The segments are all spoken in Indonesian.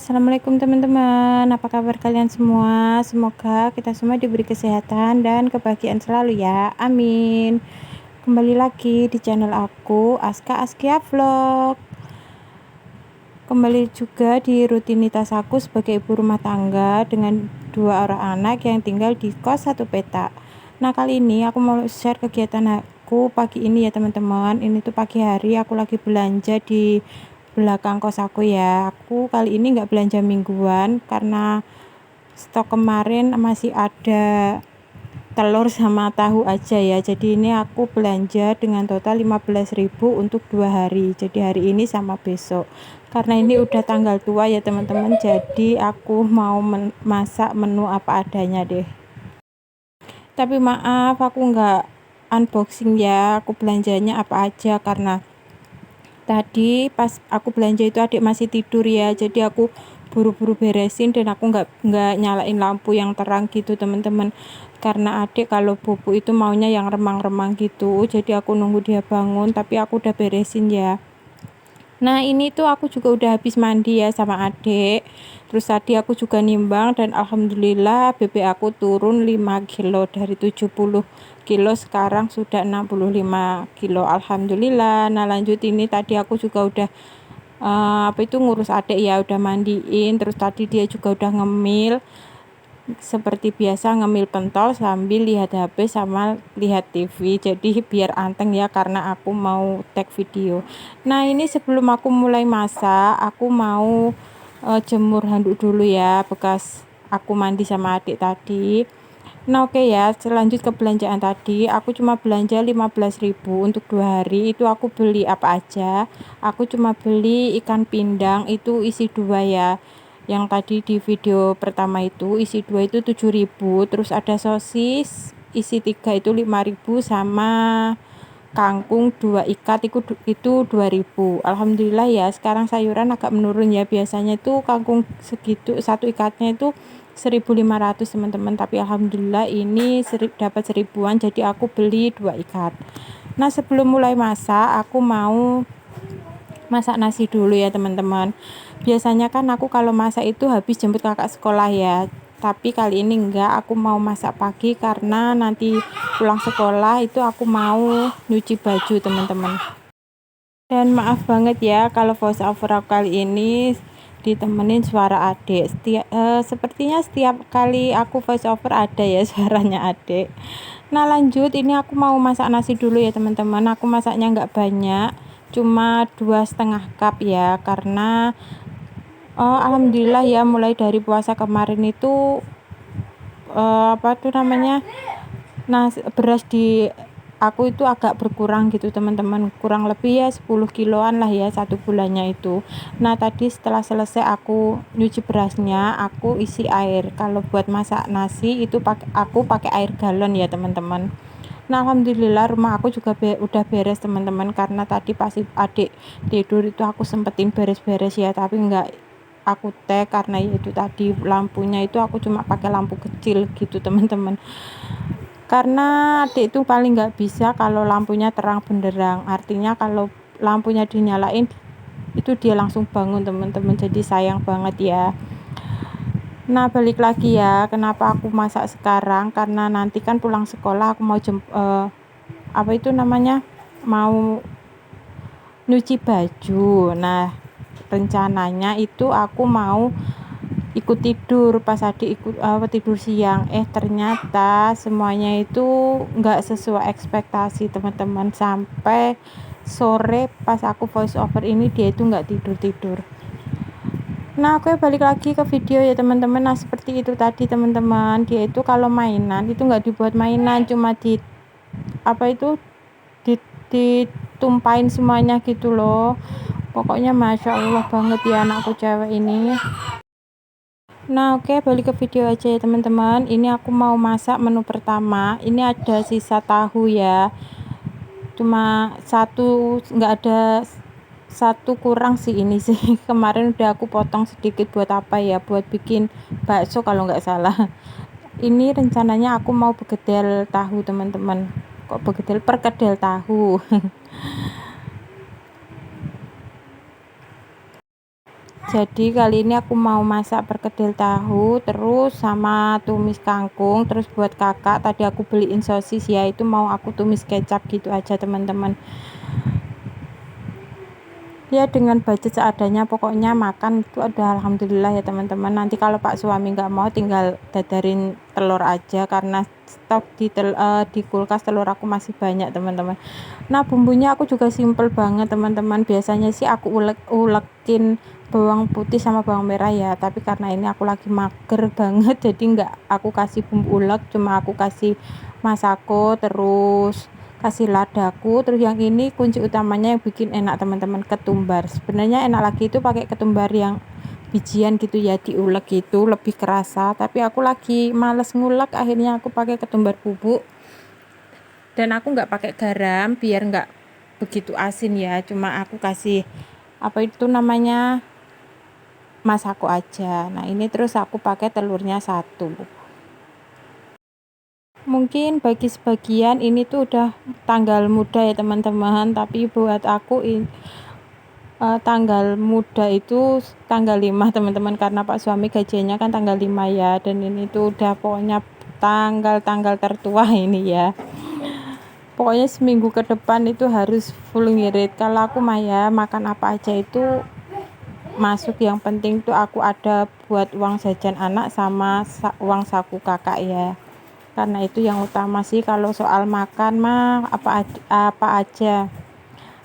Assalamualaikum teman-teman, apa kabar kalian semua? Semoga kita semua diberi kesehatan dan kebahagiaan selalu ya, amin. Kembali lagi di channel aku, Aska Askia Vlog. Kembali juga di rutinitas aku sebagai ibu rumah tangga dengan 2 orang anak yang tinggal di kos 1 petak. Nah, kali ini aku mau share kegiatan aku pagi ini ya teman-teman. Ini tuh pagi hari aku lagi belanja di belakang kos aku ya. Aku kali ini nggak belanja mingguan karena stok kemarin masih ada telur sama tahu aja ya. Jadi ini aku belanja dengan total 15.000 untuk 2 hari. Jadi hari ini sama besok. Karena ini udah tanggal tua ya teman-teman. Jadi aku mau masak menu apa adanya deh. Tapi maaf aku nggak unboxing ya. Aku belanjanya apa aja karena tadi pas aku belanja itu adik masih tidur ya, jadi aku buru-buru beresin dan aku nggak nyalain lampu yang terang gitu teman-teman, karena adik kalau bobo itu maunya yang remang-remang gitu, jadi aku nunggu dia bangun tapi aku udah beresin ya. Nah, ini tuh aku juga udah habis mandi ya sama adik. Terus tadi aku juga nimbang dan alhamdulillah BB aku turun 5 kilo dari 70 kilo sekarang sudah 65 kilo. Alhamdulillah. Nah, lanjut ini tadi aku juga udah ngurus adik ya, udah mandiin. Terus tadi dia juga udah ngemil. Seperti biasa ngemil pentol sambil lihat HP sama lihat TV, jadi biar anteng ya karena aku mau tag video. Nah, ini sebelum aku mulai masak aku mau jemur handuk dulu ya bekas aku mandi sama adik tadi. Nah, oke ya, selanjut ke belanjaan tadi aku cuma belanja 15.000 untuk 2 hari. Itu aku beli apa aja, aku cuma beli ikan pindang itu isi 2 ya. Yang tadi di video pertama itu isi 2 itu 7.000, terus ada sosis isi 3 itu 5.000 sama kangkung 2 ikat itu 2.000. Alhamdulillah ya, sekarang sayuran agak menurun ya. Biasanya itu kangkung segitu satu ikatnya itu 1.500 teman-teman, tapi alhamdulillah ini dapat 1.000-an, jadi aku beli 2 ikat. Nah, sebelum mulai masak aku mau masak nasi dulu ya teman-teman. Biasanya kan aku kalau masak itu habis jemput kakak sekolah ya, tapi kali ini enggak, aku mau masak pagi karena nanti pulang sekolah itu aku mau nyuci baju teman-teman. Dan maaf banget ya kalau voice over aku kali ini ditemenin suara adik. Sepertinya setiap kali aku voice over ada ya suaranya adik. Nah, lanjut ini aku mau masak nasi dulu ya teman-teman. Aku masaknya nggak banyak, cuma 2,5 cup ya, karena alhamdulillah ya mulai dari puasa kemarin itu nah, beras di aku itu agak berkurang gitu teman-teman, kurang lebih ya 10 kiloan lah ya 1 bulannya itu. Nah, tadi setelah selesai aku nyuci berasnya aku isi air. Kalau buat masak nasi itu aku pakai air galon ya teman-teman. Nah, alhamdulillah rumah aku juga udah beres teman-teman, karena tadi pas adik tidur itu aku sempetin beres-beres ya, tapi enggak aku tag karena itu tadi lampunya itu aku cuma pakai lampu kecil gitu teman-teman, karena adik itu paling nggak bisa kalau lampunya terang benderang, artinya kalau lampunya dinyalain itu dia langsung bangun teman-teman, jadi sayang banget ya. Nah, balik lagi ya, kenapa aku masak sekarang, karena nanti kan pulang sekolah aku mau mau nyuci baju. Nah, rencananya itu aku mau ikut tidur pas adik tidur siang, ternyata semuanya itu nggak sesuai ekspektasi teman-teman. Sampai sore pas aku voice over ini dia itu nggak tidur. Nah, oke, balik lagi ke video ya teman-teman. Nah, seperti itu tadi teman-teman, dia itu kalau mainan itu nggak dibuat mainan, cuma ditumpahin semuanya gitu loh. Pokoknya masya Allah banget ya anakku cewek ini. Nah, oke, balik ke video aja ya teman-teman. Ini aku mau masak menu pertama. Ini ada sisa tahu ya, cuma satu, nggak ada satu kurang sih ini sih. Kemarin udah aku potong sedikit buat apa ya, buat bikin bakso kalau nggak salah. Ini rencananya aku mau begedel tahu teman-teman. Kok perkedel tahu. Jadi kali ini aku mau masak perkedel tahu terus sama tumis kangkung. Terus buat kakak tadi aku beliin sosis ya, itu mau aku tumis kecap gitu aja teman-teman. Ya dengan budget seadanya, pokoknya makan itu udah alhamdulillah ya teman-teman. Nanti kalau pak suami nggak mau, tinggal dadarin telur aja karena stok di kulkas telur aku masih banyak teman-teman. Nah bumbunya aku juga simple banget teman-teman. Biasanya sih aku ulekin bawang putih sama bawang merah ya, tapi karena ini aku lagi mager banget jadi nggak aku kasih bumbu ulek, cuma aku kasih masako terus kasih ladaku. Terus yang ini kunci utamanya yang bikin enak teman-teman, ketumbar. Sebenarnya enak lagi itu pakai ketumbar yang bijian gitu ya, diulek gitu lebih kerasa, tapi aku lagi males ngulek, akhirnya aku pakai ketumbar bubuk. Dan aku nggak pakai garam biar nggak begitu asin ya, cuma aku kasih apa itu namanya, masako aja. Nah ini terus aku pakai telurnya satu. Mungkin bagi sebagian ini tuh udah tanggal muda ya teman-teman, tapi buat aku tanggal muda itu tanggal 5 teman-teman, karena pak suami gajiannya kan tanggal 5 ya, dan ini tuh udah pokoknya tanggal-tanggal tertua ini ya. Pokoknya seminggu ke depan itu harus full ngirit. Kalau aku mah ya makan apa aja itu masuk, yang penting tuh aku ada buat uang jajan anak sama uang saku kakak ya, karena itu yang utama sih. Kalau soal makan mah apa aja.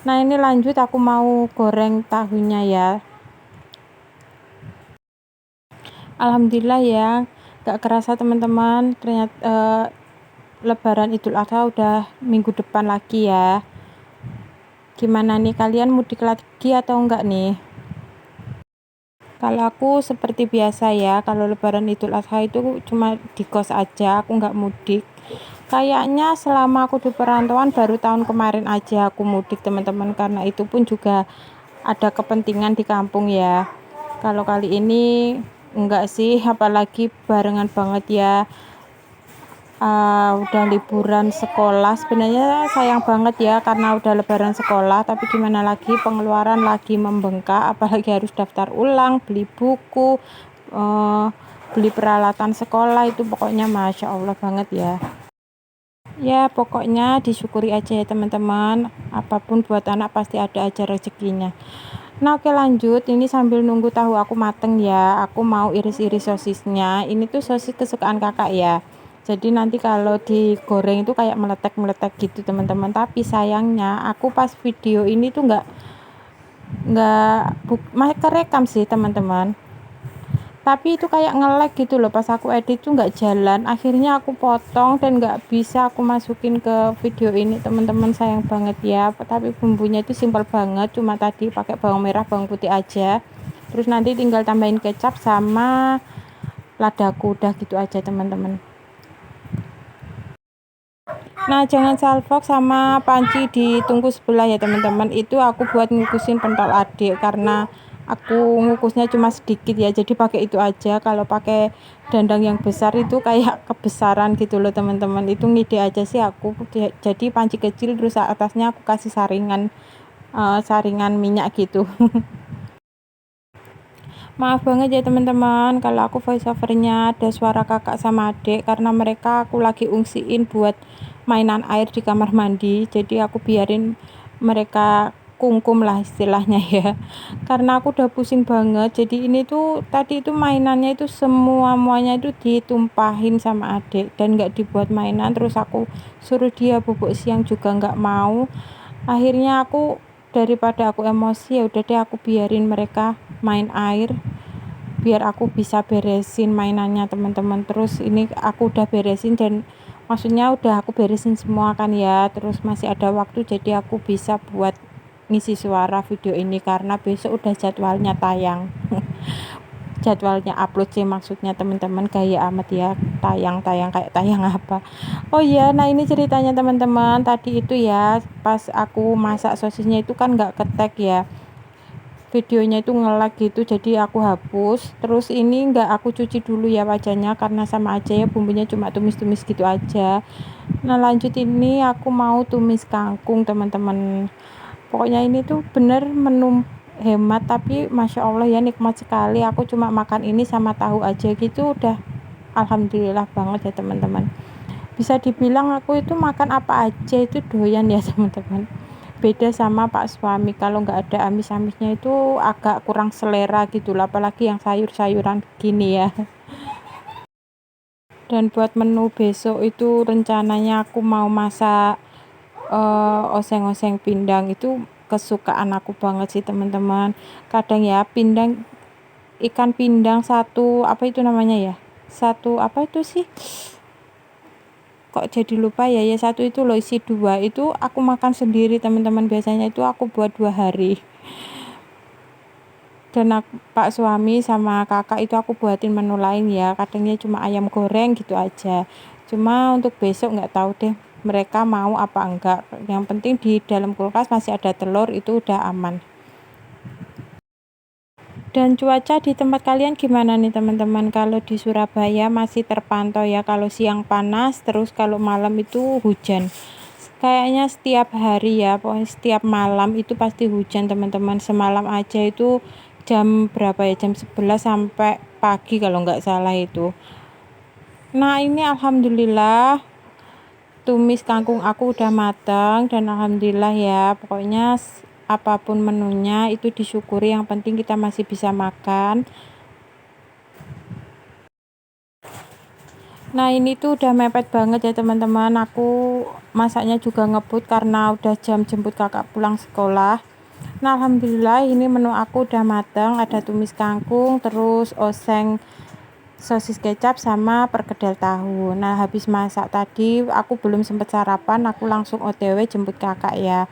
Nah ini lanjut aku mau goreng tahunya ya. Alhamdulillah ya, gak kerasa teman-teman, ternyata Lebaran Idul Adha udah minggu depan lagi ya. Gimana nih, kalian mudik lagi atau enggak nih? Kalau aku seperti biasa ya, kalau Lebaran Idul Adha itu cuma di kos aja, aku nggak mudik. Kayaknya selama aku di perantauan baru tahun kemarin aja aku mudik teman-teman, karena itu pun juga ada kepentingan di kampung ya. Kalau kali ini enggak sih, apalagi barengan banget ya. Udah liburan sekolah, sebenarnya sayang banget ya karena udah lebaran sekolah, tapi gimana lagi, pengeluaran lagi membengkak, apalagi harus daftar ulang, beli buku, beli peralatan sekolah, itu pokoknya masya Allah banget ya. Ya pokoknya disyukuri aja ya teman-teman, apapun buat anak pasti ada aja rezekinya. Nah oke lanjut, ini sambil nunggu tahu aku mateng ya, aku mau iris-iris sosisnya. Ini tuh sosis kesukaan kakak ya, jadi nanti kalau digoreng itu kayak meletek-meletek gitu teman-teman. Tapi sayangnya aku pas video ini tuh masih kerekam sih teman-teman, tapi itu kayak nge-lag gitu loh. Pas aku edit tuh nggak jalan, akhirnya aku potong dan nggak bisa aku masukin ke video ini teman-teman, sayang banget ya. Tapi bumbunya itu simpel banget, cuma tadi pakai bawang merah bawang putih aja, terus nanti tinggal tambahin kecap sama ladaku, udah gitu aja teman-teman. Nah jangan salfok sama panci ditunggu sebelah ya teman-teman, itu aku buat ngukusin pentol adik, karena aku ngukusnya cuma sedikit ya, jadi pakai itu aja. Kalau pakai dandang yang besar itu kayak kebesaran gitu loh teman-teman, itu ngide aja sih aku. Jadi panci kecil, terus atasnya aku kasih saringan minyak gitu. Maaf banget ya teman-teman kalau aku voice overnya ada suara kakak sama adik, karena mereka aku lagi ungsiin buat mainan air di kamar mandi, jadi aku biarin mereka kungkum lah istilahnya ya, karena aku udah pusing banget. Jadi ini tuh tadi itu mainannya itu muanya itu ditumpahin sama adik dan nggak dibuat mainan, terus aku suruh dia bubuk siang juga nggak mau. Akhirnya aku, daripada aku emosi, ya udah deh aku biarin mereka main air biar aku bisa beresin mainannya teman-teman. Terus ini aku udah beresin, dan maksudnya udah aku beresin semua kan ya, terus masih ada waktu jadi aku bisa buat ngisi suara video ini karena besok udah jadwalnya tayang. Jadwalnya upload sih maksudnya teman-teman, gaya amat ya, tayang kayak tayang apa. Oh iya, nah ini ceritanya teman-teman, tadi itu ya pas aku masak sosisnya itu kan nggak ketek ya, videonya itu nge-lag gitu, jadi aku hapus. Terus ini nggak aku cuci dulu ya wajahnya, karena sama aja ya, bumbunya cuma tumis-tumis gitu aja. Nah lanjut, ini aku mau tumis kangkung teman-teman. Pokoknya ini tuh bener hemat, tapi Masya Allah ya nikmat sekali. Aku cuma makan ini sama tahu aja gitu udah alhamdulillah banget ya teman-teman. Bisa dibilang aku itu makan apa aja itu doyan ya teman-teman. Beda sama pak suami, kalau nggak ada amis-amisnya itu agak kurang selera gitu lah, apalagi yang sayur-sayuran gini ya. Dan buat menu besok itu rencananya aku mau masak oseng-oseng pindang. Itu kesukaan aku banget sih teman-teman. Kadang ya pindang, ikan pindang satu apa itu namanya ya, satu apa itu sih, kok jadi lupa ya, ya satu itu loh isi dua, itu aku makan sendiri teman-teman, biasanya itu aku buat 2 hari. Dan pak suami sama kakak itu aku buatin menu lain ya, kadangnya cuma ayam goreng gitu aja. Cuma untuk besok nggak tahu deh mereka mau apa enggak, yang penting di dalam kulkas masih ada telur, itu udah aman. Dan cuaca di tempat kalian gimana nih teman-teman? Kalau di Surabaya masih terpantau ya, kalau siang panas terus kalau malam itu hujan. Kayaknya setiap hari ya, pokoknya setiap malam itu pasti hujan teman-teman. Semalam aja itu jam berapa ya, jam 11 sampai pagi kalau nggak salah itu. Nah ini alhamdulillah tumis kangkung aku udah matang, dan alhamdulillah ya, pokoknya apapun menunya itu disyukuri, yang penting kita masih bisa makan. Nah ini tuh udah mepet banget ya teman-teman, aku masaknya juga ngebut karena udah jam jemput kakak pulang sekolah. Nah alhamdulillah ini menu aku udah matang, ada tumis kangkung, terus oseng sosis kecap sama perkedel tahu. Nah habis masak tadi aku belum sempat sarapan, aku langsung OTW jemput kakak ya,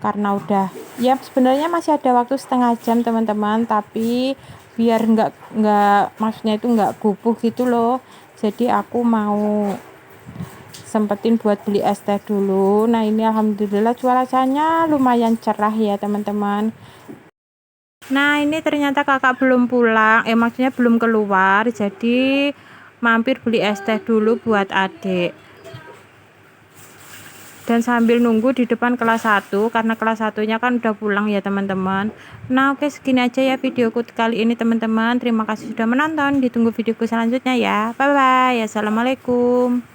karena udah ya sebenarnya masih ada waktu setengah jam teman-teman, tapi biar nggak maksudnya itu nggak gubuh gitu loh, jadi aku mau sempetin buat beli es teh dulu. Nah ini alhamdulillah cuacanya lumayan cerah ya teman-teman. Nah ini ternyata kakak belum pulang, maksudnya belum keluar, jadi mampir beli es teh dulu buat adik. Dan sambil nunggu di depan kelas 1 karena kelas 1-nya kan udah pulang ya teman-teman. Nah oke, segini aja ya videoku kali ini teman-teman. Terima kasih sudah menonton, ditunggu videoku selanjutnya ya. Bye bye, assalamualaikum.